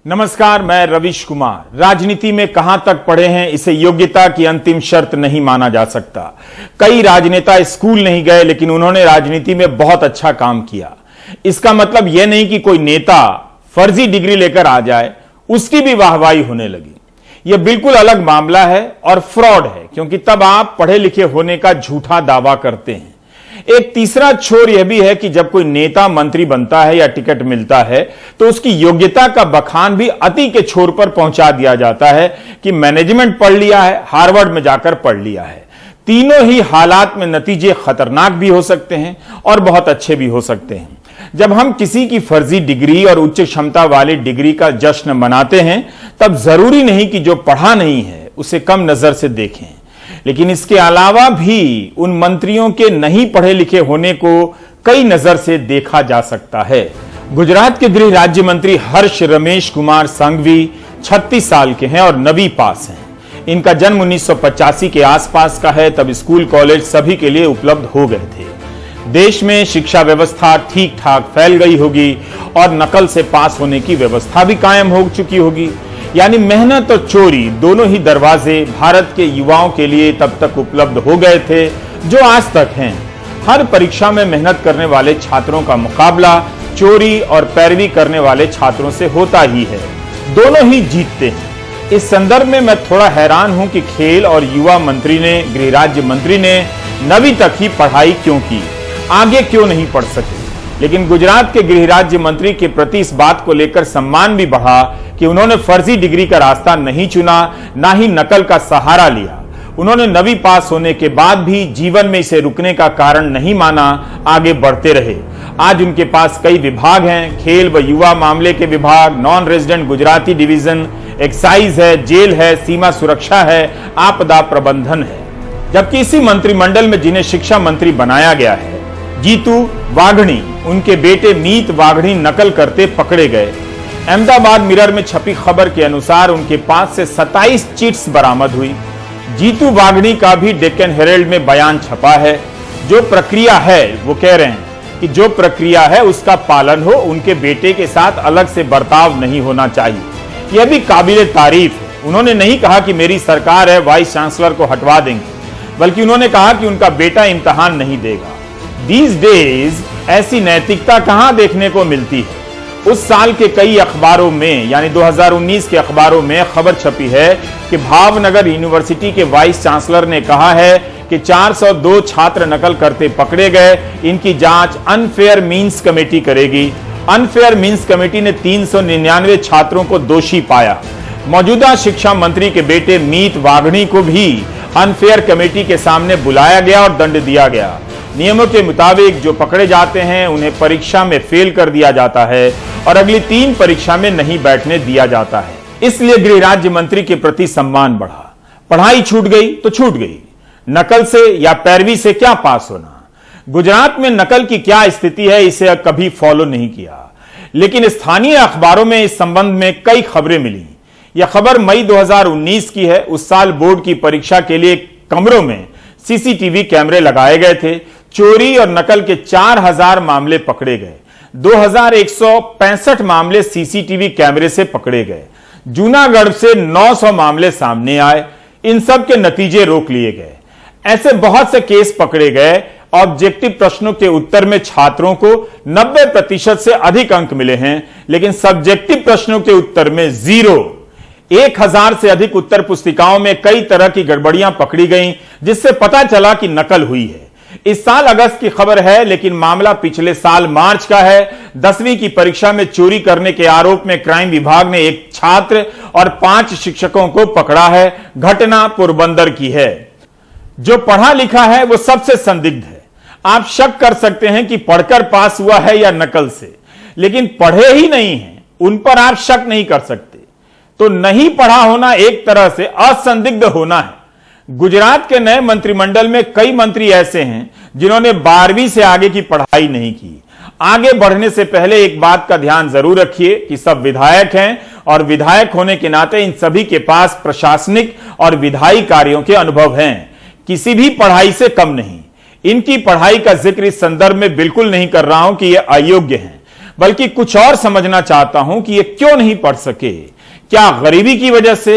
नमस्कार, मैं रविश कुमार। राजनीति में कहां तक पढ़े हैं इसे योग्यता की अंतिम शर्त नहीं माना जा सकता। कई राजनेता स्कूल नहीं गए लेकिन उन्होंने राजनीति में बहुत अच्छा काम किया। इसका मतलब यह नहीं कि कोई नेता फर्जी डिग्री लेकर आ जाए उसकी भी वाहवाही होने लगी। यह बिल्कुल अलग मामला है और फ्रॉड है, क्योंकि तब आप पढ़े लिखे होने का झूठा दावा करते हैं। एक तीसरा छोर यह भी है कि जब कोई नेता मंत्री बनता है या टिकट मिलता है तो उसकी योग्यता का बखान भी अति के छोर पर पहुंचा दिया जाता है कि मैनेजमेंट पढ़ लिया है, हार्वर्ड में जाकर पढ़ लिया है। तीनों ही हालात में नतीजे खतरनाक भी हो सकते हैं और बहुत अच्छे भी हो सकते हैं। जब हम किसी की फर्जी डिग्री और उच्च क्षमता वाली डिग्री का जश्न मनाते हैं तब जरूरी नहीं कि जो पढ़ा नहीं है उसे कम नजर से देखें, लेकिन इसके अलावा भी उन मंत्रियों के नहीं पढ़े लिखे होने को कई नजर से देखा जा सकता है। गुजरात के गृह राज्य मंत्री हर्ष रमेश कुमार संघवी 36 साल के हैं और 9वीं पास हैं। इनका जन्म 1985 के आसपास का है, तब स्कूल कॉलेज सभी के लिए उपलब्ध हो गए थे। देश में शिक्षा व्यवस्था ठीक ठाक फैल गई होगी और नकल से पास होने की व्यवस्था भी कायम हो चुकी होगी। यानी मेहनत और चोरी दोनों ही दरवाजे भारत के युवाओं के लिए तब तक उपलब्ध हो गए थे जो आज तक हैं। हर परीक्षा में मेहनत करने वाले छात्रों का मुकाबला चोरी और पैरवी करने वाले छात्रों से होता ही है। दोनों ही जीतते हैं। इस संदर्भ में मैं थोड़ा हैरान हूं कि खेल और युवा मंत्री ने, गृह राज्य मंत्री ने 9वीं तक ही पढ़ाई क्यों की, आगे क्यों नहीं पढ़ सके। लेकिन गुजरात के गृह राज्य मंत्री के प्रति इस बात को लेकर सम्मान भी बढ़ा कि उन्होंने फर्जी डिग्री का रास्ता नहीं चुना, ना ही नकल का सहारा लिया। उन्होंने 9वीं पास होने के बाद भी जीवन में इसे रुकने का कारण नहीं माना, आगे बढ़ते रहे। आज उनके पास कई विभाग हैं, खेल व युवा मामले के विभाग, non resident Gujarati division, excise है, जेल है, सीमा सुरक्षा है, आपदा प्रबंधन है। जबकि इसी मंत्रिमंडल में जिन्हें शिक्षा मंत्री बनाया गया है, जीतू वाघणी, उनके बेटे मीत वाघणी नकल करते पकड़े गए। अहमदाबाद मिरर में छपी खबर के अनुसार उनके पास से 27 चिट्स बरामद हुई। जीतू वाघणी का भी डेक्कन हेराल्ड में बयान छपा है। जो प्रक्रिया है, वो कह रहे हैं कि जो प्रक्रिया है उसका पालन हो, उनके बेटे के साथ अलग से बर्ताव नहीं होना चाहिए। यह भी काबिले तारीफ है। उन्होंने नहीं कहा कि मेरी सरकार है, वाइस चांसलर को हटवा देंगे, बल्कि उन्होंने कहा कि उनका बेटा इम्तिहान नहीं देगा। These days ऐसी नैतिकता कहां देखने को मिलती है। उस साल के कई अखबारों में, यानी 2019 के अखबारों में खबर छपी है कि भावनगर यूनिवर्सिटी के वाइस चांसलर ने कहा है कि 402 छात्र नकल करते पकड़े गए, इनकी जांच अनफेयर मींस कमेटी करेगी। अनफेयर मींस कमेटी ने 399 छात्रों को दोषी पाया। मौजूदा शिक्षा मंत्री के बेटे मीत वाघणी को भी अनफेयर कमेटी के सामने बुलाया गया और दंड दिया गया। नियमों के मुताबिक जो पकड़े जाते हैं उन्हें परीक्षा में फेल कर दिया जाता है और अगली 3 परीक्षा में नहीं बैठने दिया जाता है। इसलिए गृह राज्य मंत्री के प्रति सम्मान बढ़ा। पढ़ाई छूट गई तो छूट गई, नकल से या पैरवी से क्या पास होना। गुजरात में नकल की क्या स्थिति है इसे कभी फॉलो नहीं किया, लेकिन स्थानीय अखबारों में इस संबंध में कई खबरें मिली। यह खबर मई 2019 की है। उस साल बोर्ड की परीक्षा के लिए कमरों में सीसीटीवी कैमरे लगाए गए थे। चोरी और नकल के 4000 मामले पकड़े गए। 2165 मामले सीसीटीवी कैमरे से पकड़े गए। जूनागढ़ से 900 मामले सामने आए। इन सब के नतीजे रोक लिए गए। ऐसे बहुत से केस पकड़े गए। ऑब्जेक्टिव प्रश्नों के उत्तर में छात्रों को 90% से अधिक अंक मिले हैं, लेकिन सब्जेक्टिव प्रश्नों के उत्तर में 0। 1000 से अधिक उत्तर पुस्तिकाओं में कई तरह की गड़बड़ियां पकड़ी गईं, जिससे पता चला कि नकल हुई है। इस साल अगस्त की खबर है, लेकिन मामला पिछले साल मार्च का है। 10वीं की परीक्षा में चोरी करने के आरोप में क्राइम विभाग ने 1 छात्र और 5 शिक्षकों को पकड़ा है। घटना पोरबंदर की है। जो पढ़ा लिखा है वो सबसे संदिग्ध है। आप शक कर सकते हैं कि पढ़कर पास हुआ है या नकल से, लेकिन पढ़े ही नहीं है उन पर आप शक नहीं कर सकते। तो नहीं पढ़ा होना एक तरह से असंदिग्ध होना है। गुजरात के नए मंत्रिमंडल में कई मंत्री ऐसे हैं जिन्होंने 12वीं से आगे की पढ़ाई नहीं की। आगे बढ़ने से पहले एक बात का ध्यान जरूर रखिए कि सब विधायक हैं और विधायक होने के नाते इन सभी के पास प्रशासनिक और विधायी कार्यों के अनुभव हैं, किसी भी पढ़ाई से कम नहीं। इनकी पढ़ाई का जिक्र इस संदर्भ में बिल्कुल नहीं कर रहा हूं कि ये अयोग्य हैं, बल्कि कुछ और समझना चाहता हूं कि ये क्यों नहीं पढ़ सके। क्या गरीबी की वजह से,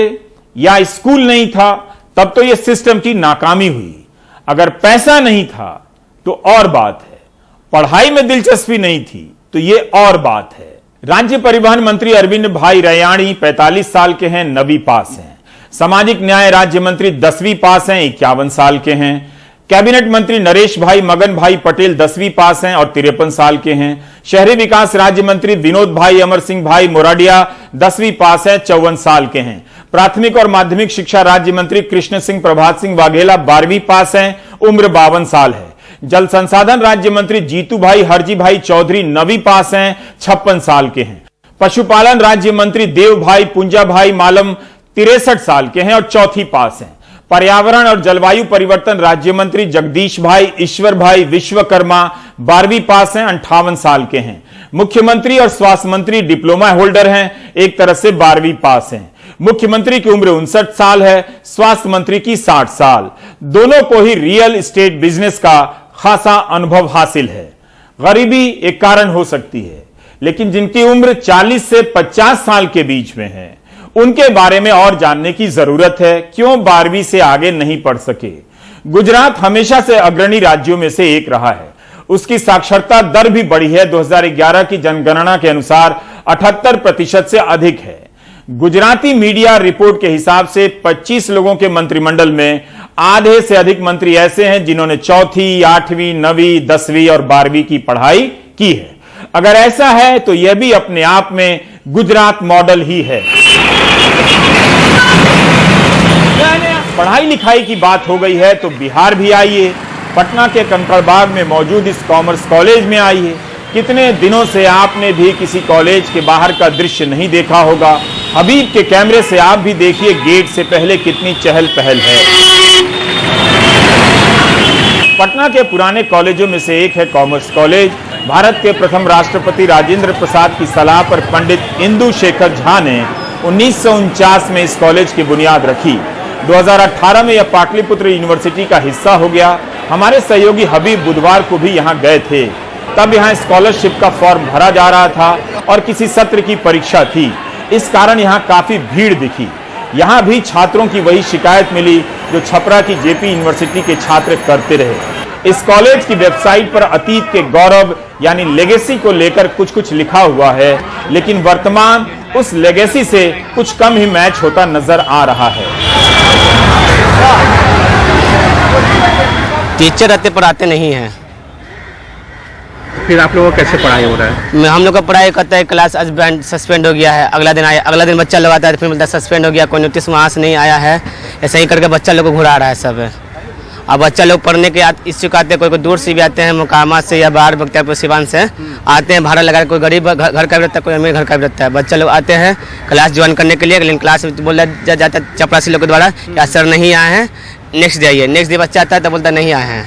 या स्कूल नहीं था, तब तो यह सिस्टम की नाकामी हुई। अगर पैसा नहीं था तो और बात है, पढ़ाई में दिलचस्पी नहीं थी तो यह और बात है। राज्य परिवहन मंत्री अरविंद भाई रयाणी 45 साल के हैं, 9वीं पास हैं। सामाजिक न्याय राज्य मंत्री 10वीं पास हैं, 51 साल के हैं। कैबिनेट मंत्री नरेश भाई मगन भाई पटेल 10वीं पास हैं और 53 साल के हैं। शहरी विकास राज्य मंत्री विनोद भाई अमर सिंह भाई मोराडिया 10वीं पास हैं, 54 साल के हैं। प्राथमिक और माध्यमिक शिक्षा राज्य मंत्री कृष्ण सिंह प्रभात सिंह वाघेला 12वीं पास हैं, उम्र 52 साल है। जल संसाधन राज्य मंत्री जीतू भाई हरजी भाई चौधरी 9वीं पास हैं, 56 साल के हैं। पशुपालन राज्य मंत्री देव भाई पुंजा भाई मालम 63 साल के हैं और 4थी पास हैं। पर्यावरण और जलवायु परिवर्तन राज्य मंत्री जगदीश भाई ईश्वर भाई विश्वकर्मा 12वीं पास हैं, 58 साल के हैं। मुख्यमंत्री और स्वास्थ्य मंत्री डिप्लोमा होल्डर हैं, एक तरह से 12वीं पास हैं। मुख्यमंत्री की उम्र 59 साल है, स्वास्थ्य मंत्री की 60 साल। दोनों को ही रियल एस्टेट बिजनेस का खासा अनुभव हासिल है। गरीबी एक कारण हो सकती है, लेकिन जिनकी उम्र 40 से 50 साल के बीच में है उनके बारे में और जानने की जरूरत है। क्यों 12वीं से आगे नहीं पढ़ सके? गुजरात हमेशा से अग्रणी राज्यों में से एक रहा है। उसकी साक्षरता दर भी बढ़ी है। 2011 की जनगणना के अनुसार 78% से अधिक है। गुजराती मीडिया रिपोर्ट के हिसाब से 25 लोगों के मंत्रिमंडल में आधे से अधिक मंत्री ऐसे हैं जिन्होंने 4वीं, 8वीं, 9वीं, 10वीं और 12वीं की पढ़ाई की है। अगर ऐसा है तो यह भी अपने आप में गुजरात मॉडल ही है। पढ़ाई लिखाई की बात हो गई है तो बिहार भी आइए। पटना के कंकड़बाग में मौजूद इस कॉमर्स कॉलेज में आइए। कितने दिनों से आपने भी किसी कॉलेज के बाहर का दृश्य नहीं देखा होगा। हबीब के कैमरे से आप भी देखिए गेट से पहले कितनी चहल पहल है। पटना के पुराने कॉलेजों में से एक है कॉमर्स कॉलेज। भारत के प्रथम राष्ट्रपति राजेंद्र प्रसाद की सलाह पर पंडित इंदु शेखर झा ने 1949 में इस कॉलेज की बुनियाद रखी। 2018 में यह पाटलिपुत्र यूनिवर्सिटी का हिस्सा हो गया। हमारे सहयोगी हबीब बुधवार को भी यहां गए थे। तब यहां स्कॉलरशिप का फॉर्म भरा जा रहा था और किसी सत्र की परीक्षा थी। इस कारण यहां काफी भीड़ दिखी। यहां भी छात्रों की वही शिकायत मिली जो छपरा की जेपी यूनिवर्सिटी के छात्र करते रहे। इस कॉलेज की वेबसाइट पर अतीत के गौरव यानी लेगेसी को लेकर कुछ लिखा हुआ है, लेकिन वर्तमान उस लेगेसी से कुछ कम ही मैच होता नजर आ रहा है। टीचर रहते पढ़ाते नहीं हैं। फिर आप लोगों को कैसे पढ़ाई हो रहा है? हम लोग का पढ़ाई करता है, क्लास आज सस्पेंड हो गया है, अगला दिन आया, अगला दिन बच्चा लोग आता है फिर मिलता है सस्पेंड हो गया, कोई नोटिस वहाँ से नहीं आया है। ऐसे ही करके बच्चा लोग को घुरा रहा है सब। अब बच्चा लोग पढ़ने के इच्छुक आते हैं, कोई दूर से भी आते हैं, मोकामा से या बाहर बख्तियारपुर सिवान से आते हैं भाड़ा लगा। कोई गरीब घर का भी रहता है, कोई अमीर घर का भी रहता है। बच्चा लोग आते हैं क्लास ज्वाइन करने के लिए, लेकिन क्लास बोला जाता है चपरासी लोग के द्वारा या सर नहीं आए हैं, नेक्स्ट डे आइए। नेक्स्ट डे बच्चा आता है तो बोलता नहीं आए हैं।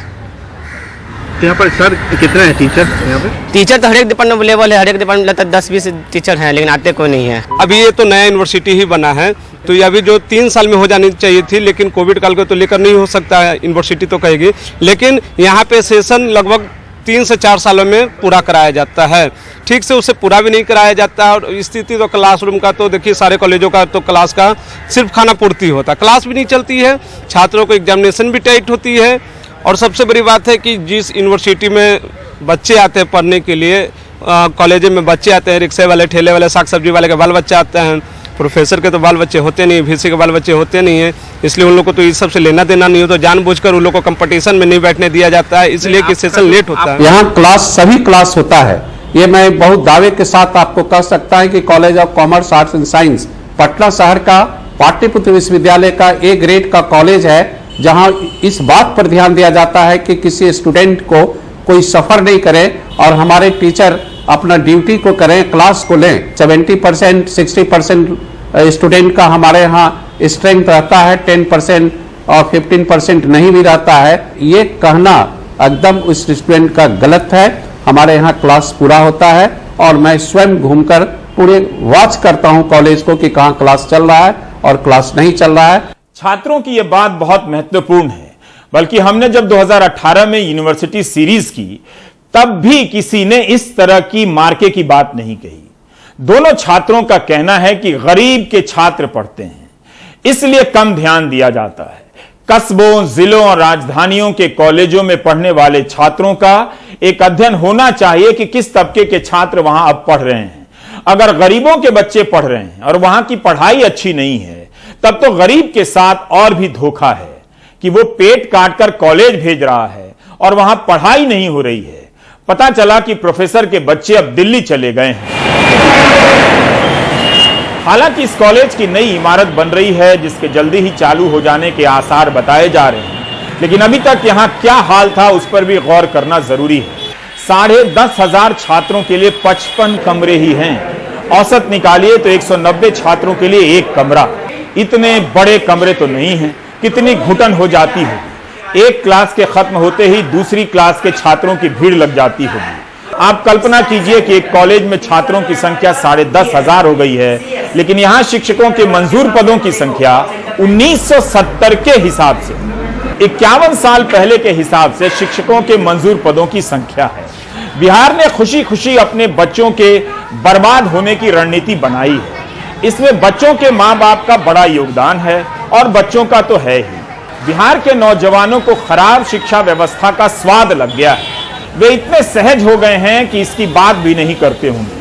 तो यहाँ पर सर कितने हैं टीचर? यहाँ पे टीचर तो हर एक डिपार्टमेंट लेवल है, हर एक डिपार्टमेंट लगता है 10-20 टीचर हैं, लेकिन आते कोई नहीं है। अभी ये तो नया यूनिवर्सिटी ही बना है, तो ये अभी जो 3 साल में हो जानी चाहिए थी, लेकिन कोविड काल को तो लेकर नहीं हो सकता है, यूनिवर्सिटी तो कहेगी। लेकिन यहाँ पे सेशन लगभग 3 से 4 सालों में पूरा कराया जाता है। ठीक से उसे पूरा भी नहीं कराया जाता। और स्थिति तो क्लासरूम का तो देखिए, सारे कॉलेजों का तो क्लास का सिर्फ खाना पूर्ति होता है, क्लास भी नहीं चलती है, छात्रों को एग्जामिनेशन भी टाइट होती है। और सबसे बड़ी बात है कि जिस यूनिवर्सिटी में बच्चे आते हैं पढ़ने के लिए, कॉलेज में बच्चे आते हैं, रिक्शे वाले, ठेले वाले, साग सब्जी वाले के बाल बच्चे आते हैं, प्रोफेसर के तो बाल बच्चे होते नहीं, वीसी के बाल बच्चे होते नहीं हैं, इसलिए उन लोग को तो इस सब से लेना देना नहीं हो, तो जानबूझकर उन लोग को कंपटीशन में नहीं बैठने दिया जाता है, इसलिए कि सेशन लेट होता है। यहाँ क्लास सभी क्लास होता है, ये मैं बहुत दावे के साथ आपको कह सकता है कि college of commerce arts and science Patna शहर का पाटलिपुत्र विश्वविद्यालय का ए ग्रेड का कॉलेज है, जहां इस बात पर ध्यान दिया जाता है कि किसी स्टूडेंट को कोई सफर नहीं करे और हमारे टीचर अपना ड्यूटी को करें, क्लास को लें। 70% 60% स्टूडेंट का हमारे यहाँ स्ट्रेंथ रहता है, 10% और 15% नहीं भी रहता है। ये कहना एकदम उस स्टूडेंट का गलत है। हमारे यहाँ क्लास पूरा होता है और मैं स्वयं घूमकर पूरे वॉच करता हूँ कॉलेज को कि कहाँ क्लास चल रहा है और क्लास नहीं चल रहा है। छात्रों की यह बात बहुत महत्वपूर्ण है। बल्कि हमने जब 2018 में यूनिवर्सिटी सीरीज की तब भी किसी ने इस तरह की मार्के की बात नहीं कही। दोनों छात्रों का कहना है कि गरीब के छात्र पढ़ते हैं, इसलिए कम ध्यान दिया जाता है। कस्बों, जिलों और राजधानियों के कॉलेजों में पढ़ने वाले छात्रों का एक अध्ययन होना चाहिए कि किस तबके के छात्र वहां अब पढ़ रहे हैं। अगर गरीबों के बच्चे पढ़ रहे हैं और वहां की पढ़ाई अच्छी नहीं है, तब तो गरीब के साथ और भी धोखा है कि वो पेट काटकर कॉलेज भेज रहा है और वहां पढ़ाई नहीं हो रही है। पता चला कि प्रोफेसर के बच्चे अब दिल्ली चले गए हैं। हालांकि इस कॉलेज की नई इमारत बन रही है, जिसके जल्दी ही चालू हो जाने के आसार बताए जा रहे हैं, लेकिन अभी तक यहां क्या हाल था उस पर भी गौर करना जरूरी है। 10,500 छात्रों के लिए 55 कमरे ही हैं। औसत निकालिए तो 190 छात्रों के लिए एक कमरा। इतने बड़े कमरे तो नहीं हैं। कितनी घुटन हो जाती होगी। एक क्लास के खत्म होते ही दूसरी क्लास के छात्रों की भीड़ लग जाती होगी। आप कल्पना कीजिए कि एक कॉलेज में छात्रों की संख्या 10,500 हो गई है, लेकिन यहां शिक्षकों के मंजूर पदों की संख्या 1970 के हिसाब से 51 साल पहले के हिसाब से शिक्षकों के मंजूर पदों की संख्या है। बिहार ने खुशी खुशी अपने बच्चों के बर्बाद होने की रणनीति बनाई है। इसमें बच्चों के मां बाप का बड़ा योगदान है और बच्चों का तो है ही। बिहार के नौजवानों को खराब शिक्षा व्यवस्था का स्वाद लग गया है। वे इतने सहज हो गए हैं कि इसकी बात भी नहीं करते होंगे,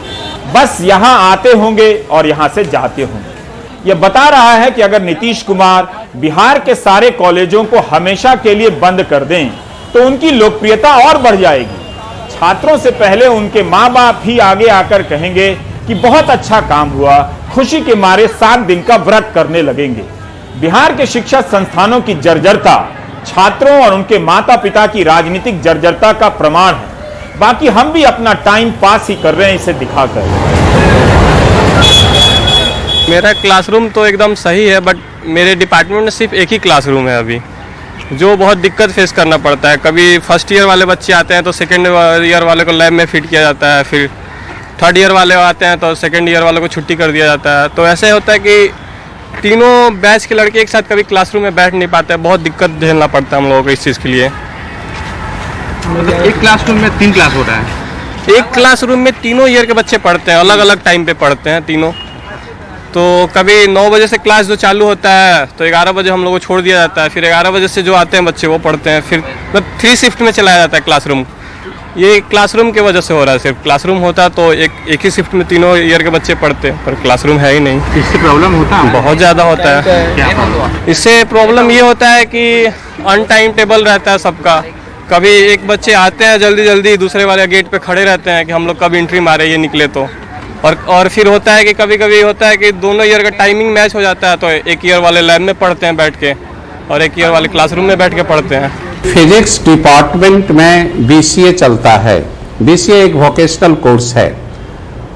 बस यहां आते होंगे और यहां से जाते होंगे। यह बता रहा है कि अगर नीतीश कुमार बिहार के सारे कॉलेजों को हमेशा के लिए बंद कर दें तो उनकी लोकप्रियता और बढ़ जाएगी। छात्रों से पहले उनके मां बाप ही आगे आकर कहेंगे कि बहुत अच्छा काम हुआ, खुशी के मारे 7 दिन का व्रत करने लगेंगे। बिहार के शिक्षा संस्थानों की जर्जरता छात्रों और उनके माता पिता की राजनीतिक जर्जरता का प्रमाण है। बाकी हम भी अपना टाइम पास ही कर रहे हैं इसे दिखाकर। मेरा क्लासरूम तो एकदम सही है, बट मेरे डिपार्टमेंट में सिर्फ एक ही क्लासरूम है अभी, जो बहुत दिक्कत फेस करना पड़ता है। कभी फर्स्ट ईयर वाले बच्चे आते हैं तो सेकेंड ईयर वाले को लैब में फिट किया जाता है, फिर थर्ड ईयर वाले आते हैं तो सेकेंड ईयर वालों को छुट्टी कर दिया जाता है। तो ऐसे होता है कि तीनों बैच के लड़के एक साथ कभी क्लासरूम में बैठ नहीं पाते, बहुत दिक्कत झेलना पड़ता है हम लोगों को इस चीज़ के लिए। एक क्लासरूम में 3 क्लास होता है। एक क्लासरूम में तीनों ईयर के बच्चे पढ़ते हैं, अलग अलग टाइम पे पढ़ते हैं तीनों। तो कभी 9 बजे से क्लास जो चालू होता है तो 11 बजे हम लोग को छोड़ दिया जाता है, फिर 11 बजे से जो आते हैं बच्चे वो पढ़ते हैं, फिर मतलब 3 शिफ्ट में चलाया जाता है क्लासरूम। ये क्लासरूम की वजह से हो रहा है। सिर्फ क्लासरूम होता तो एक ही शिफ्ट में तीनों ईयर के बच्चे पढ़ते, पर क्लासरूम है ही नहीं। इससे प्रॉब्लम होता है? बहुत ज़्यादा होता है। इससे प्रॉब्लम ये होता है कि अनटाइम टेबल रहता है सबका। कभी एक बच्चे आते हैं जल्दी जल्दी, दूसरे वाले गेट पे खड़े रहते हैं कि हम लोग कब एंट्री मारे ये निकले तो। और फिर होता है कि कभी कभी होता है कि दोनों ईयर का टाइमिंग मैच हो जाता है, तो एक ईयर वाले लैब में पढ़ते हैं बैठ के और एक ईयर वाले क्लासरूम में बैठ के पढ़ते हैं। फिजिक्स डिपार्टमेंट में बीसीए चलता है। बीसीए एक वोकेशनल कोर्स है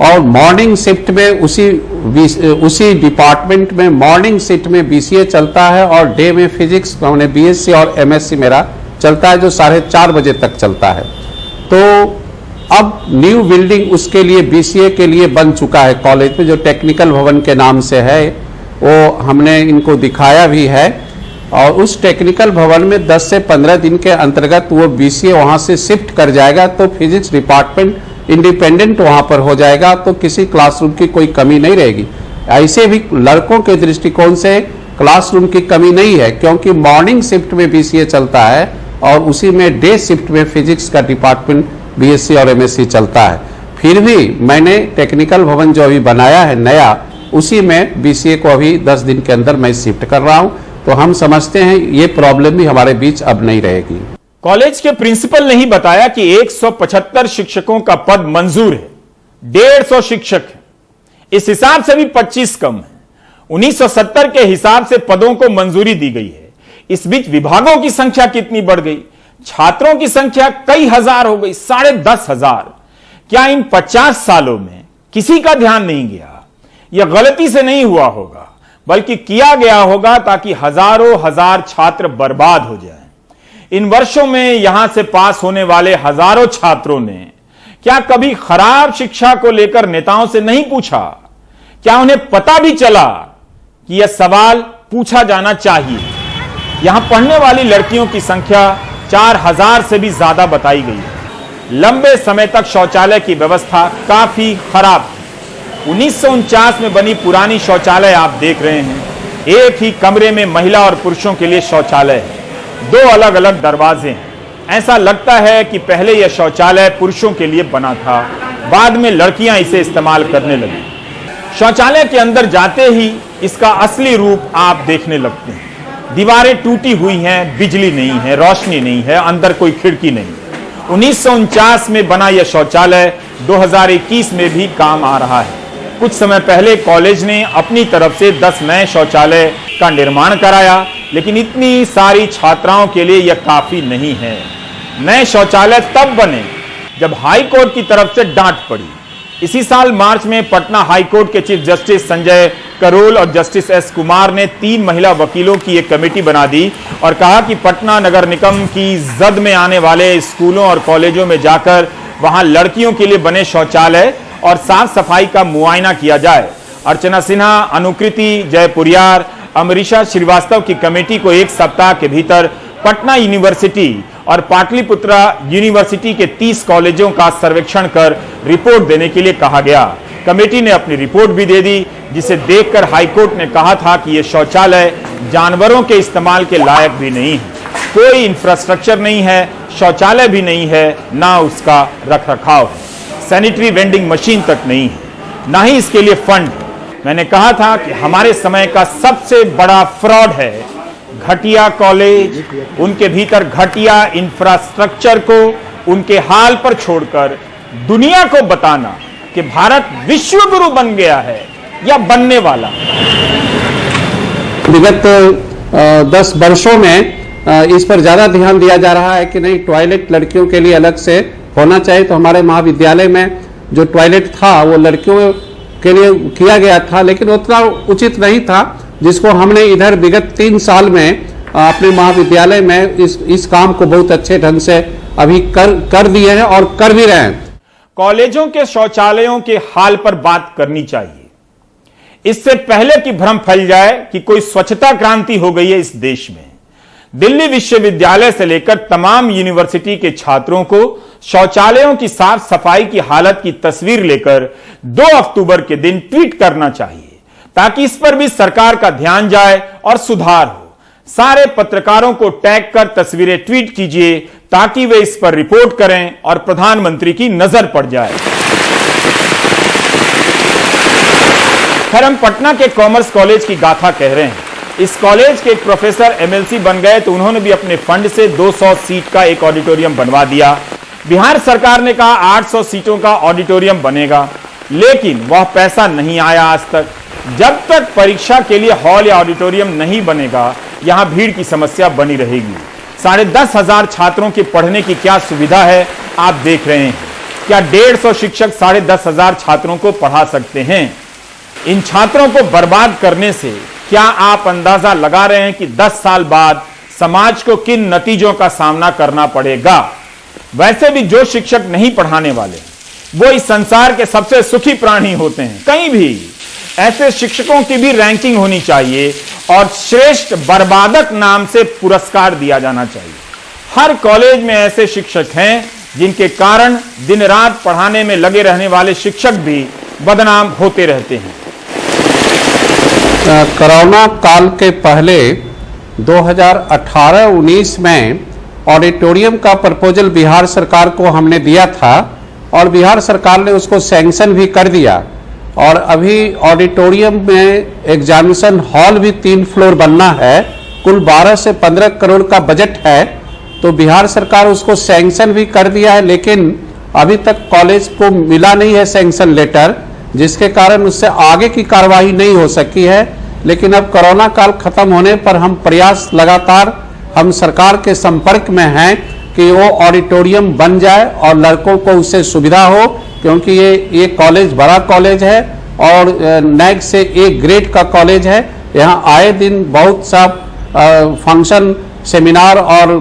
और मॉर्निंग शिफ्ट में उसी डिपार्टमेंट में मॉर्निंग शिफ्ट में बीसीए चलता है और डे में फिजिक्स मैंने बीएससी और एमएससी मेरा चलता है, जो 4:30 बजे तक चलता है। तो अब न्यू बिल्डिंग उसके लिए बीसीए के लिए बन चुका है कॉलेज में, जो टेक्निकल भवन के नाम से है। वो हमने इनको दिखाया भी है और उस टेक्निकल भवन में 10 से 15 दिन के अंतर्गत वो बीसीए वहाँ से शिफ्ट कर जाएगा, तो फिजिक्स डिपार्टमेंट इंडिपेंडेंट वहाँ पर हो जाएगा, तो किसी क्लासरूम की कोई कमी नहीं रहेगी। ऐसे भी लड़कों के दृष्टिकोण से क्लासरूम की कमी नहीं है, क्योंकि मॉर्निंग शिफ्ट में बीसीए चलता है और उसी में डे शिफ्ट में फिजिक्स का डिपार्टमेंट बीएससी और एमएससी चलता है। फिर भी मैंने टेक्निकल भवन जो अभी बनाया है नया, उसी में बीसीए को अभी 10 दिन के अंदर मैं शिफ्ट कर रहा हूँ। तो हम समझते हैं ये प्रॉब्लम भी हमारे बीच अब नहीं रहेगी। कॉलेज के प्रिंसिपल ने ही बताया कि 175 शिक्षकों का पद मंजूर है, 150 शिक्षक है। इस हिसाब से भी 25 कम है। 1970 के हिसाब से पदों को मंजूरी दी गई है। इस बीच विभागों की संख्या कितनी बढ़ गई, छात्रों की संख्या कई हजार हो गई, 10,500। क्या इन 50 सालों में किसी का ध्यान नहीं गया? यह गलती से नहीं हुआ होगा, बल्कि किया गया होगा ताकि हजारों हजार छात्र बर्बाद हो जाएं। इन वर्षों में यहां से पास होने वाले हजारों छात्रों ने क्या कभी खराब शिक्षा को लेकर नेताओं से नहीं पूछा? क्या उन्हें पता भी चला कि यह सवाल पूछा जाना चाहिए? यहां पढ़ने वाली लड़कियों की संख्या 4,000 से भी ज्यादा बताई गई है। लंबे समय तक शौचालय की व्यवस्था काफी खराब थी। 1949 में बनी पुरानी शौचालय आप देख रहे हैं, एक ही कमरे में महिला और पुरुषों के लिए शौचालय है, 2 अलग अलग दरवाजे हैं। ऐसा लगता है कि पहले यह शौचालय पुरुषों के लिए बना था, बाद में लड़कियां इसे इस्तेमाल करने लगी। शौचालय के अंदर जाते ही इसका असली रूप आप देखने लगते हैं। दीवारें टूटी हुई हैं, बिजली नहीं है, रोशनी नहीं है, अंदर कोई खिड़की नहीं। 1949 में बना यह शौचालय 2021 में भी काम आ रहा है। कुछ समय पहले कॉलेज ने अपनी तरफ से 10 नए शौचालय का निर्माण कराया, लेकिन इतनी सारी छात्राओं के लिए यह काफी नहीं है। नए शौचालय तब बने जब हाई कोर्ट की तरफ से डांट पड़ी। इसी साल मार्च में पटना हाई कोर्ट के चीफ जस्टिस संजय करोल और जस्टिस एस कुमार ने 3 महिला वकीलों की एक कमेटी बना दी और कहा कि पटना नगर निगम की जद में आने वाले स्कूलों और कॉलेजों में जाकर वहां लड़कियों के लिए बने शौचालय और साफ सफाई का मुआयना किया जाए। अर्चना सिन्हा, अनुकृति जयपुरियार, अमरीशा श्रीवास्तव की कमेटी को 1 सप्ताह के भीतर पटना यूनिवर्सिटी और पाटलिपुत्रा यूनिवर्सिटी के 30 कॉलेजों का सर्वेक्षण कर रिपोर्ट देने के लिए कहा गया। कमेटी ने अपनी रिपोर्ट भी दे दी, जिसे देखकर हाईकोर्ट ने कहा था कि यह शौचालय जानवरों के इस्तेमाल के लायक भी नहीं है, कोई इंफ्रास्ट्रक्चर नहीं है, शौचालय भी नहीं है, ना उसका रखरखाव है, सैनिटरी वेंडिंग मशीन तक नहीं है, ना ही इसके लिए फंड। मैंने कहा था कि हमारे समय का सबसे बड़ा फ्रॉड है घटिया कॉलेज, उनके भीतर घटिया इंफ्रास्ट्रक्चर को उनके हाल पर छोड़कर दुनिया को बताना कि भारत विश्व गुरु बन गया है या बनने वाला। विगत 10 वर्षों में इस पर ज्यादा ध्यान दिया जा रहा है कि नहीं, टॉयलेट लड़कियों के लिए अलग से होना चाहिए। तो हमारे महाविद्यालय में जो टॉयलेट था वो लड़कियों के लिए किया गया था, लेकिन उतना उचित नहीं था, जिसको हमने इधर विगत 3 साल में अपने महाविद्यालय में इस काम को बहुत अच्छे ढंग से अभी कर दिए हैं और कर भी रहे हैं। कॉलेजों के शौचालयों के हाल पर बात करनी चाहिए, इससे पहले कि भ्रम फैल जाए कि कोई स्वच्छता क्रांति हो गई है इस देश में। दिल्ली विश्वविद्यालय से लेकर तमाम यूनिवर्सिटी के छात्रों को शौचालयों की साफ सफाई की हालत की तस्वीर लेकर 2 अक्टूबर के दिन ट्वीट करना चाहिए, ताकि इस पर भी सरकार का ध्यान जाए और सुधार हो। सारे पत्रकारों को टैग कर तस्वीरें ट्वीट कीजिए, ताकि वे इस पर रिपोर्ट करें और प्रधानमंत्री की नजर पड़ जाए। खैर, हम पटना के कॉमर्स कॉलेज की गाथा कह रहे हैं। इस कॉलेज के एक प्रोफेसर एमएलसी बन गए तो उन्होंने भी अपने फंड से 200 सीट का एक ऑडिटोरियम बनवा दिया। बिहार सरकार ने कहा 800 सीटों का ऑडिटोरियम बनेगा, लेकिन वह पैसा नहीं आया आज तक। जब तक परीक्षा के लिए हॉल या ऑडिटोरियम नहीं बनेगा, यहां भीड़ की समस्या बनी रहेगी। 10,500 छात्रों के पढ़ने की क्या सुविधा है आप देख रहे हैं। क्या 150 शिक्षक 10,500 छात्रों को पढ़ा सकते हैं? इन छात्रों को बर्बाद करने से क्या आप अंदाजा लगा रहे हैं कि 10 साल बाद समाज को किन नतीजों का सामना करना पड़ेगा? वैसे भी जो शिक्षक नहीं पढ़ाने वाले वो इस संसार के सबसे सुखी प्राणी होते हैं। कहीं भी ऐसे शिक्षकों की भी रैंकिंग होनी चाहिए और श्रेष्ठ बर्बादक नाम से पुरस्कार दिया जाना चाहिए। हर कॉलेज में ऐसे शिक्षक हैं जिनके कारण दिन रात पढ़ाने में लगे रहने वाले शिक्षक भी बदनाम होते रहते हैं। कोरोना काल के पहले 2018-19 में ऑडिटोरियम का प्रपोजल बिहार सरकार को हमने दिया था और बिहार सरकार ने उसको सैंक्शन भी कर दिया। और अभी ऑडिटोरियम में एग्जामिनेशन हॉल भी 3 फ्लोर बनना है। कुल 12 से 15 करोड़ का बजट है, तो बिहार सरकार उसको सैंक्शन भी कर दिया है, लेकिन अभी तक कॉलेज को मिला नहीं है सैंक्शन लेटर, जिसके कारण उससे आगे की कार्रवाई नहीं हो सकी है। लेकिन अब कोरोना काल खत्म होने पर हम प्रयास लगातार हम सरकार के संपर्क में हैं कि वो ऑडिटोरियम बन जाए और लड़कों को उससे सुविधा हो, क्योंकि ये कॉलेज बड़ा कॉलेज है और नैक से A ग्रेड का कॉलेज है। यहाँ आए दिन बहुत सा फंक्शन, सेमिनार और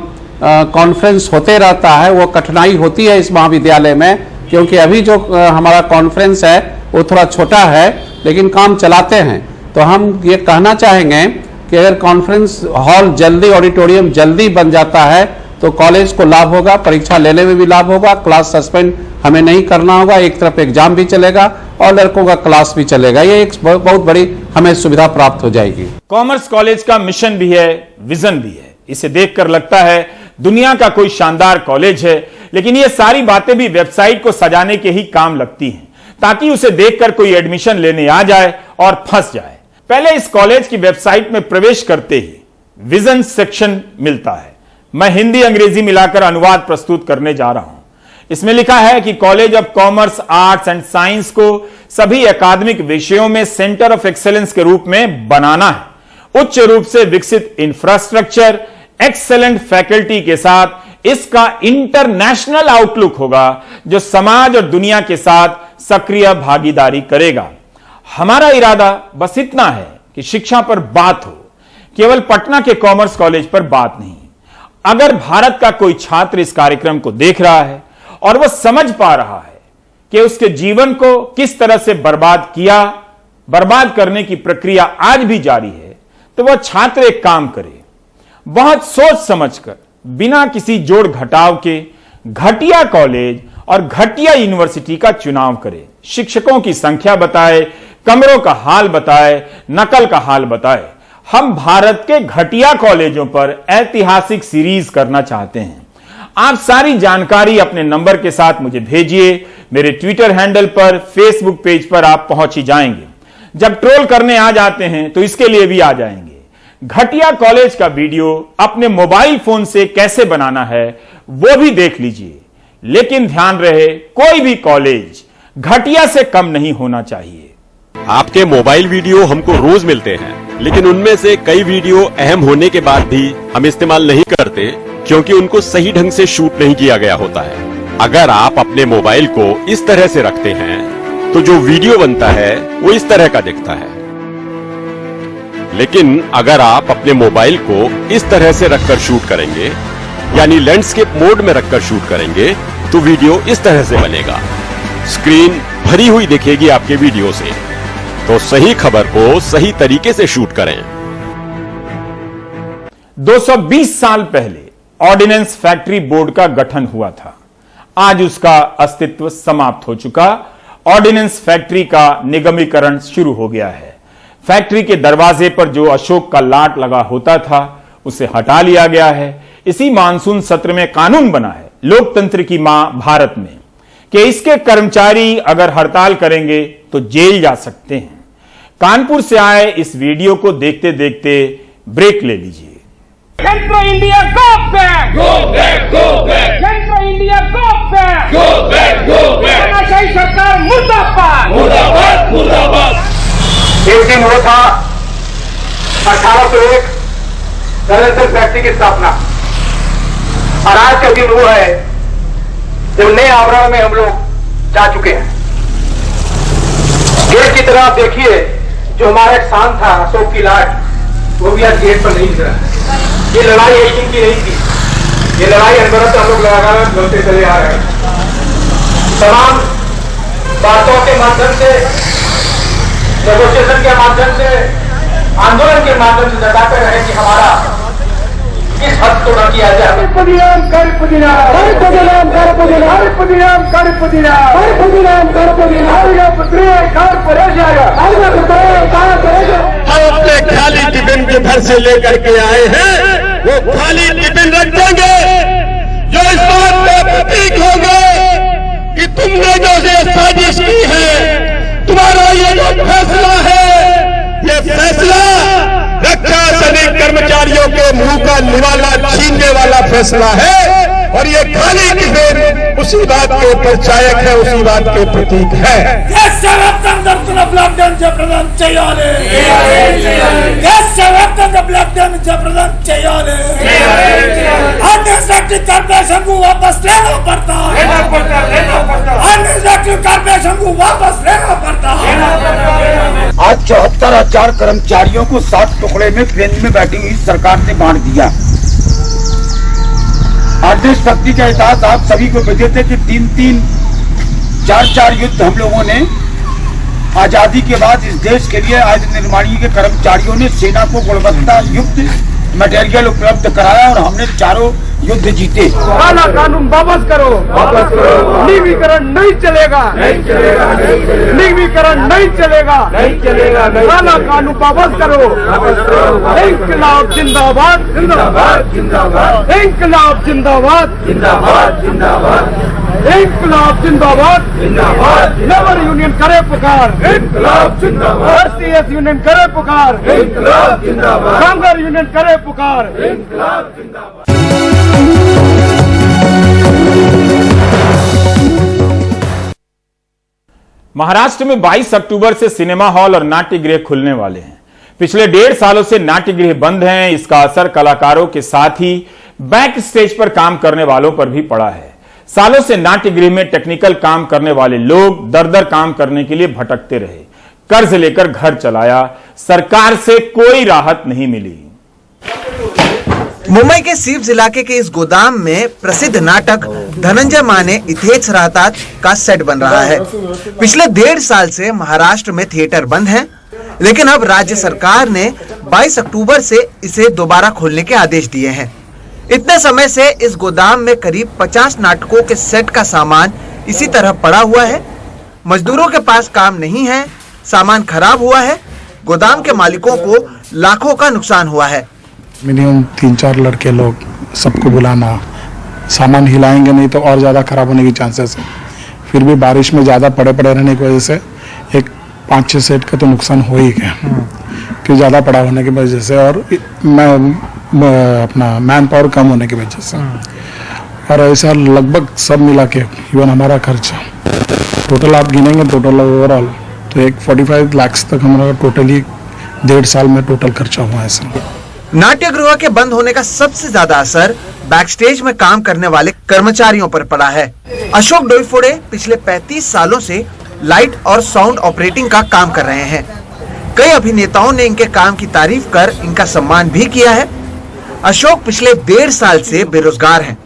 कॉन्फ्रेंस होते रहता है। वो कठिनाई होती है इस महाविद्यालय में, क्योंकि अभी जो हमारा कॉन्फ्रेंस है वो थोड़ा छोटा है, लेकिन काम चलाते हैं। तो हम ये कहना चाहेंगे कि अगर कॉन्फ्रेंस हॉल जल्दी, ऑडिटोरियम जल्दी बन जाता है तो कॉलेज को लाभ होगा, परीक्षा लेने में भी लाभ होगा, क्लास सस्पेंड हमें नहीं करना होगा, एक तरफ एग्जाम भी चलेगा और लड़कों का क्लास भी चलेगा। ये एक बहुत बड़ी हमें सुविधा प्राप्त हो जाएगी। कॉमर्स कॉलेज का मिशन भी है, विजन भी है। इसे देखकर लगता है दुनिया का कोई शानदार कॉलेज है, लेकिन ये सारी बातें भी वेबसाइट को सजाने के ही काम लगती हैं, ताकि उसे देखकर कोई एडमिशन लेने आ जाए और फंस जाए। पहले इस कॉलेज की वेबसाइट में प्रवेश करते ही विजन सेक्शन मिलता है। मैं हिंदी अंग्रेजी मिलाकर अनुवाद प्रस्तुत करने जा रहा हूं। इसमें लिखा है कि college of commerce, arts and science को सभी अकादमिक विषयों में सेंटर ऑफ एक्सेलेंस के रूप में बनाना है। उच्च रूप से विकसित इंफ्रास्ट्रक्चर, एक्सेलेंट फैकल्टी के साथ इसका इंटरनेशनल आउटलुक होगा, जो समाज और दुनिया के साथ सक्रिय भागीदारी करेगा। हमारा इरादा बस इतना है कि शिक्षा पर बात हो, केवल पटना के कॉमर्स कॉलेज पर बात नहीं। अगर भारत का कोई छात्र इस कार्यक्रम को देख रहा है और वह समझ पा रहा है कि उसके जीवन को किस तरह से बर्बाद करने की प्रक्रिया आज भी जारी है, तो वह छात्र एक काम करे, बहुत सोच समझकर, बिना किसी जोड़ घटाव के घटिया कॉलेज और घटिया यूनिवर्सिटी का चुनाव करे। शिक्षकों की संख्या बताए, कमरों का हाल बताए, नकल का हाल बताए। हम भारत के घटिया कॉलेजों पर ऐतिहासिक सीरीज करना चाहते हैं। आप सारी जानकारी अपने नंबर के साथ मुझे भेजिए। मेरे ट्विटर हैंडल पर, फेसबुक पेज पर आप पहुंच ही जाएंगे। जब ट्रोल करने आ जाते हैं तो इसके लिए भी आ जाएंगे। घटिया कॉलेज का वीडियो अपने मोबाइल फोन से कैसे बनाना है वो भी देख लीजिए, लेकिन ध्यान रहे कोई भी कॉलेज घटिया से कम नहीं होना चाहिए। आपके मोबाइल वीडियो हमको रोज मिलते हैं, लेकिन उनमें से कई वीडियो अहम होने के बाद भी हम इस्तेमाल नहीं करते, क्योंकि उनको सही ढंग से शूट नहीं किया गया होता है। अगर आप अपने मोबाइल को इस तरह से रखते हैं तो जो वीडियो बनता है वो इस तरह का दिखता है, लेकिन अगर आप अपने मोबाइल को इस तरह से रखकर शूट करेंगे, यानी लैंडस्केप मोड में रखकर शूट करेंगे, तो वीडियो इस तरह से बनेगा। स्क्रीन भरी हुई दिखेगी आपके वीडियो से। तो सही खबर को सही तरीके से शूट करें। 220 साल पहले ऑर्डिनेंस फैक्ट्री बोर्ड का गठन हुआ था। आज उसका अस्तित्व समाप्त हो चुका। ऑर्डिनेंस फैक्ट्री का निगमीकरण शुरू हो गया है। फैक्ट्री के दरवाजे पर जो अशोक का लाट लगा होता था उसे हटा लिया गया है। इसी मानसून सत्र में कानून बना है, लोकतंत्र की मां भारत में, कि इसके कर्मचारी अगर हड़ताल करेंगे तो जेल जा सकते हैं। कानपुर से आए इस वीडियो को देखते देखते ब्रेक ले लीजिए। Centro India, go back! Go back, go back! Centro India, go back! Go back, go back! तानाशाही सरकार मुर्दाबाद! मुर्दाबाद, मुर्दाबाद! एक दिन वो था 1801 दरअसल फैक्ट्री की स्थापना, और आज का दिन वो है जब नए आवरण में हम लोग जा चुके हैं। गेट की तरह आप देखिए, जो हमारा एक शान था अशोक की लाट, वो भी आज गेट पर नहीं गिरा। ये लड़ाई एक दिन की नहीं थी, ये लड़ाई अनवरत हम लोग लगातार लड़ते चले आ रहे हैं। तमाम बातों के माध्यम से, नेगोशिएशन के माध्यम से, आंदोलन के माध्यम से जताते रहे कि हमारा किस हद को न किया जाए। हम अपने खाली टिफिन के घर से लेकर के आए हैं, वो खाली टिफिन रख देंगे, जो इस बात का प्रतीक होगा कि तुमने जो ये साजिश की है, तुम्हारा ये जो फैसला है, ये फैसला रक्षा सैनिक कर्मचारियों के मुंह का निवाला छीनने वाला फैसला है, और ये खाली टिफिन उसी बात के परिचायक है, उसी बात के प्रतीक है। कॉर्पोरेशन को वापस लेना पड़ता है, कॉर्पोरेशन को वापस लेना पड़ता है। आज 74,000 कर्मचारियों को 7 टुकड़े में बेंच में बैठी हुई सरकार ने बांट दिया। आदेश शक्ति का एहसास आप सभी को बचे थे कि 3-3, 4-4 युद्ध हम लोगों ने आजादी के बाद इस देश के लिए आज निर्माणी के कर्मचारियों ने सेना को गुणवत्ता युक्त मटेरियल उपलब्ध कराया और हमने चारों युद्ध जीते। काला कानून वापस करो, वापस करो। निजीकरण नहीं चलेगा, नहीं चलेगा, नहीं चलेगा। निजीकरण नहीं चलेगा, नहीं चलेगा। काला कानून वापस करो, वापस करो। इंकलाब जिंदाबाद, जिंदाबाद, जिंदाबाद। इंकलाब जिंदाबाद, जिंदाबाद, जिंदाबाद। इंकलाब जिंदाबाद, जिंदाबाद। लेबर यूनियन करे पुकार, इंकलाब जिंदाबाद। एसटीएस यूनियन करे पुकार, इंकलाब जिंदाबाद। कामगार यूनियन करे पुकार, इंकलाब जिंदाबाद। महाराष्ट्र में 22 अक्टूबर से सिनेमा हॉल और नाट्यगृह खुलने वाले हैं। पिछले 1.5 सालों से नाट्यगृह बंद हैं। इसका असर कलाकारों के साथ ही बैक स्टेज पर काम करने वालों पर भी पड़ा है। सालों से नाट्यगृह में टेक्निकल काम करने वाले लोग दर काम करने के लिए भटकते रहे, कर्ज लेकर घर चलाया, सरकार से कोई राहत नहीं मिली। मुंबई के सीव्स इलाके के इस गोदाम में प्रसिद्ध नाटक धनंजय माने इथेच राहतात का सेट बन रहा है। पिछले 1.5 साल से महाराष्ट्र में थिएटर बंद हैं, लेकिन अब राज्य सरकार ने 22 अक्टूबर से इसे दोबारा खोलने के आदेश दिए हैं। इतने समय से इस गोदाम में करीब 50 नाटकों के सेट का सामान इसी तरह पड़ा हुआ है। मजदूरों के पास काम नहीं है, सामान खराब हुआ है। गोदाम के मालिकों को लाखों का नुकसान हुआ है। मिनिमम 3-4 लड़के लोग, सबको बुलाना, सामान हिलाएंगे नहीं तो और ज़्यादा खराब होने की चांसेस है। फिर भी बारिश में ज़्यादा पड़े रहने की वजह से एक 5-6 सेट का तो नुकसान हो ही गया, कि ज़्यादा पड़ा होने की वजह से और अपना मैन पावर कम होने की वजह से। और ऐसा लगभग सब मिला के इवन हमारा खर्चा टोटल आप गिनेंगे टोटल ओवरऑल तो एक 45 लाख तक हमारा टोटली 1.5 साल में टोटल खर्चा हुआ है सर। नाट्यगृह के बंद होने का सबसे ज्यादा असर बैकस्टेज में काम करने वाले कर्मचारियों पर पड़ा है। अशोक डोईफोड़े पिछले 35 सालों से लाइट और साउंड ऑपरेटिंग का काम कर रहे हैं। कई अभिनेताओं ने इनके काम की तारीफ कर इनका सम्मान भी किया है। अशोक पिछले 1.5 साल से बेरोजगार हैं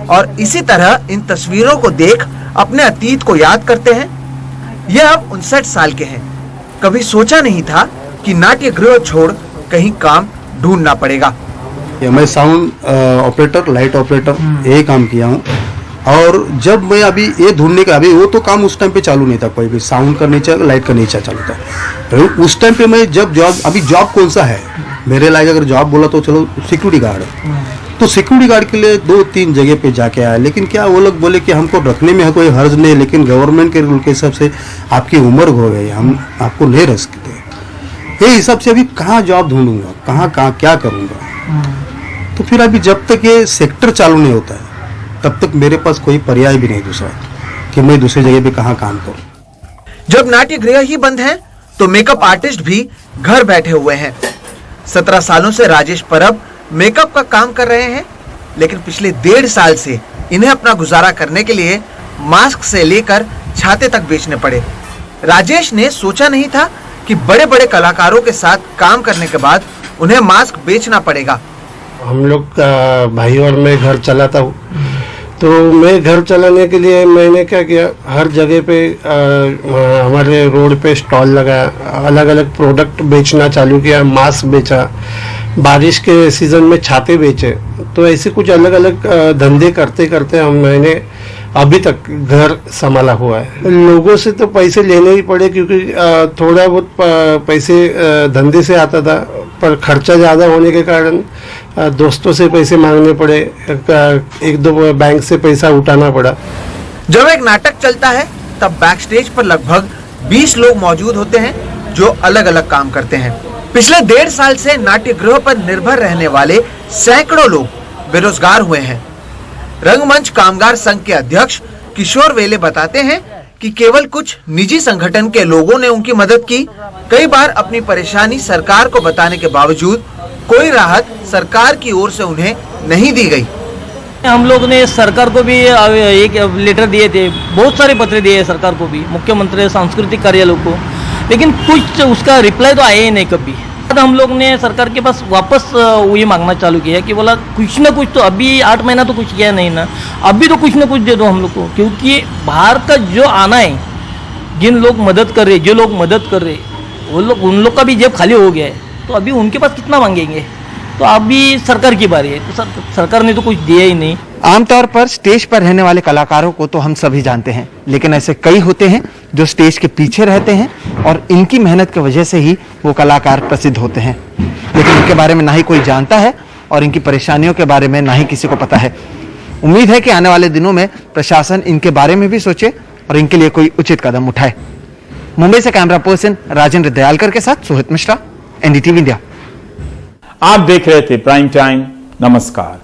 और इसी तरह इन तस्वीरों को देख अपने अतीत को याद करते हैं। यह अब 59 साल के हैं। कभी सोचा नहीं था कि नाट्यगृह छोड़ कहीं काम ढूंढना पड़ेगा। मैं साउंड ऑपरेटर, लाइट ऑपरेटर यही काम किया हूँ। और जब मैं अभी ये ढूंढने का, अभी वो तो काम उस टाइम पे चालू नहीं था, कोई भी साउंड का नहीं चला, लाइट का नहीं चालू था। उस टाइम पे मैं जब जॉब, अभी जॉब कौन सा है मेरे लायक, अगर जॉब बोला तो चलो सिक्योरिटी गार्ड, तो सिक्योरिटी गार्ड के लिए 2-3 जगह पे जाके आया। लेकिन क्या वो लोग बोले कि हमको रखने में कोई हर्ज नहीं, लेकिन गवर्नमेंट के रूल के हिसाब से आपकी उम्र हो गई, हम आपको नहीं रख सकते। ये हिसाब से अभी कहाँ जॉब ढूंढूंगा, कहाँ क्या करूँगा। तो फिर अभी जब तक ये सेक्टर चालू नहीं होता है तब तक मेरे पास कोई पर्याय भी नहीं दूसरा कि मैं दूसरी जगह पे कहाँ काम करूँ। जब नाट्यगृह ही बंद हैं, तो मेकअप आर्टिस्ट भी घर बैठे हुए हैं। 17 सालों से राजेश परब मेकअप का काम कर रहे हैं, लेकिन पिछले 1.5 साल से इन्हें अपना गुजारा करने के लिए मास्क से लेकर छाते तक बेचने पड़े। राजेश ने सोचा नहीं था कि बड़े बड़े कलाकारों के साथ काम करने के बाद उन्हें मास्क बेचना पड़ेगा। हम लोग का भाई और मैं घर चलाता हूँ, तो मैं घर चलाने के लिए मैंने क्या किया, हर जगह पे हमारे रोड पे स्टॉल लगाया, अलग अलग प्रोडक्ट बेचना चालू किया, मास्क बेचा, बारिश के सीज़न में छाते बेचे। तो ऐसे कुछ अलग अलग धंधे करते करते मैंने अभी तक घर संभाला हुआ है। लोगों से तो पैसे लेने ही पड़े, क्योंकि थोड़ा बहुत पैसे धंधे से आता था, पर खर्चा ज़्यादा होने के कारण दोस्तों से पैसे मांगने पड़े, 1-2 बैंक से पैसा उठाना पड़ा। जब एक नाटक चलता है तब बैकस्टेज पर लगभग 20 लोग मौजूद होते हैं जो अलग अलग काम करते हैं। पिछले 1.5 साल से नाट्यगृह पर निर्भर रहने वाले सैकड़ों लोग बेरोजगार हुए हैं। रंगमंच कामगार संघ के अध्यक्ष किशोर वेले बताते हैं कि केवल कुछ निजी संगठन के लोगों ने उनकी मदद की। कई बार अपनी परेशानी सरकार को बताने के बावजूद कोई राहत सरकार की ओर से उन्हें नहीं दी गई। हम लोग ने सरकार को भी एक लेटर दिए थे, बहुत सारे पत्र दिए सरकार को भी, मुख्यमंत्री सांस्कृतिक कार्यालय को, लेकिन कुछ उसका रिप्लाई तो आया ही नहीं कभी। हम लोग ने सरकार के पास वापस ये मांगना चालू किया कि बोला कुछ ना कुछ तो, अभी 8 महीना तो कुछ किया नहीं ना, अभी तो कुछ ना कुछ दे दो हम लोग को, क्योंकि बाहर का जो आना है, जिन लोग मदद कर रहे, जो लोग मदद कर रहे, वो लोग, उन लोग का भी जेब खाली हो गया है, तो अभी उनके पास कितना मांगेंगे। तो अभी सरकार की बारी है, तो सरकार ने तो कुछ दिया ही नहीं। आमतौर पर स्टेज पर रहने वाले कलाकारों को तो हम सभी जानते हैं, लेकिन ऐसे कई होते हैं जो स्टेज के पीछे रहते हैं और इनकी मेहनत की वजह से ही वो कलाकार प्रसिद्ध होते हैं, लेकिन इनके बारे में ना ही कोई जानता है और इनकी परेशानियों के बारे में ना ही किसी को पता है। उम्मीद है कि आने वाले दिनों में प्रशासन इनके बारे में भी सोचे और इनके लिए कोई उचित कदम उठाए। मुंबई से कैमरा पर्सन राजेंद्र दयालकर के साथ सोहित मिश्रा, एनडीटीवी इंडिया। आप देख रहे थे प्राइम टाइम। नमस्कार।